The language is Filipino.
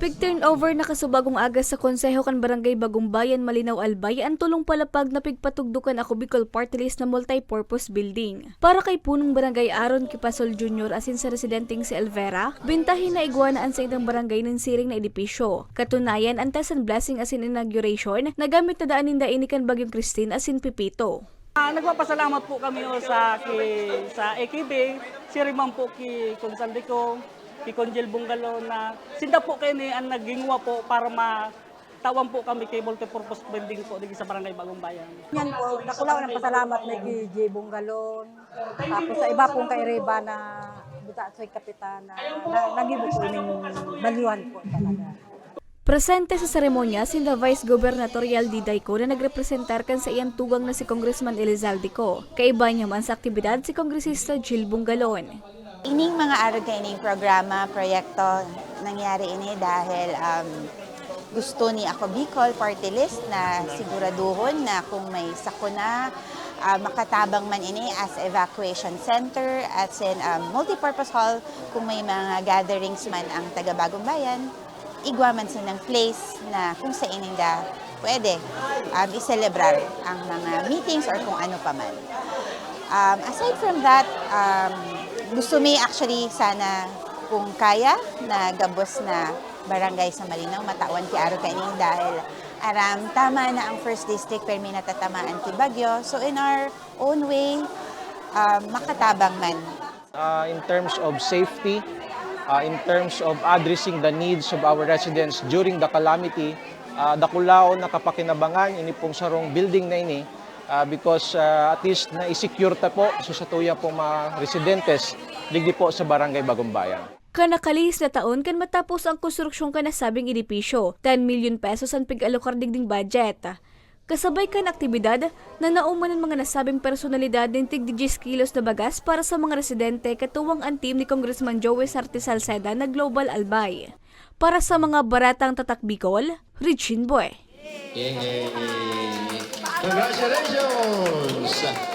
Big turnover na kasubagong aga sa Konseho kan Barangay Bagong Bayan, Malinaw, Albay ang tulong palapag na pigpatugdukan ako Bicol Party List na multi-purpose building. Para kay punong Barangay Aaron Kipasol Jr. asin sa residenteng si Elvera, bintahin na igwanaan sa itang barangay ng siring na edipisyo. Katunayan, antas and blessing asin inauguration, nagamit na daan ninda inikan Bagyong Christine asin Pipito. Nagpapasalamat po kami sa AKB, si Rimang po ki Consaldico, ki Conjel Bungalo na sinda po kayo ni ang nagingwa po para matawan po kami kay multipurpose building po dito sa Barangay Bagong Bayan. Yan po, nakulaw ng pasalamat na kay J. Bungalon, tapos sa iba pong kaireba na buta sa kapitana, nagibo po ng balyuhan po talaga. Presente sa seremonya si Vice Gubernatorial Didayco na nagrepresentar kan sa iyang tugang na si Congressman Elizaldico. Kaiba niya man sa aktibidad si Kongresista Jill Bungalon. Ining mga arog ka ining programa, proyekto nangyari ini dahil gusto ni Ako Bicol Party List na siguraduhon na kung may sakuna, makatabang man ini as evacuation center at sin multipurpose hall kung may mga gatherings man ang taga Bagong Bayan, igwaman silang place na kung sa ininda pwede i-celebrar ang mga meetings or kung ano pa man. Aside from that, gusto mi actually sana kung kaya na gabos na barangay sa Malinaw matawan ki aro kainin dahil aram tama na ang first district permi natatamaan ti bagyo. So in our own way, makatabang man. In terms of safety, in terms of addressing the needs of our residents during the calamity, dakulao na kapakinabangan ini pong sarong building na ini because at least na-secure ta po sa tuya po mga residentes digdi po sa Barangay Bagong Bayan. Kanakalis na taon kan matapos ang konstruksyon kan nasabing edipisyo, 10 million pesos ang pig-alokar digding budget. Kasabay kan aktibidad na nauman ng mga nasabing personalidad ng tig 10 kilos na bagas para sa mga residente katuwang ang team ni Congressman Joey Sarte Salceda na Global Albay. Para sa mga baratang tatak Bicol, Regine Boy. Congratulations!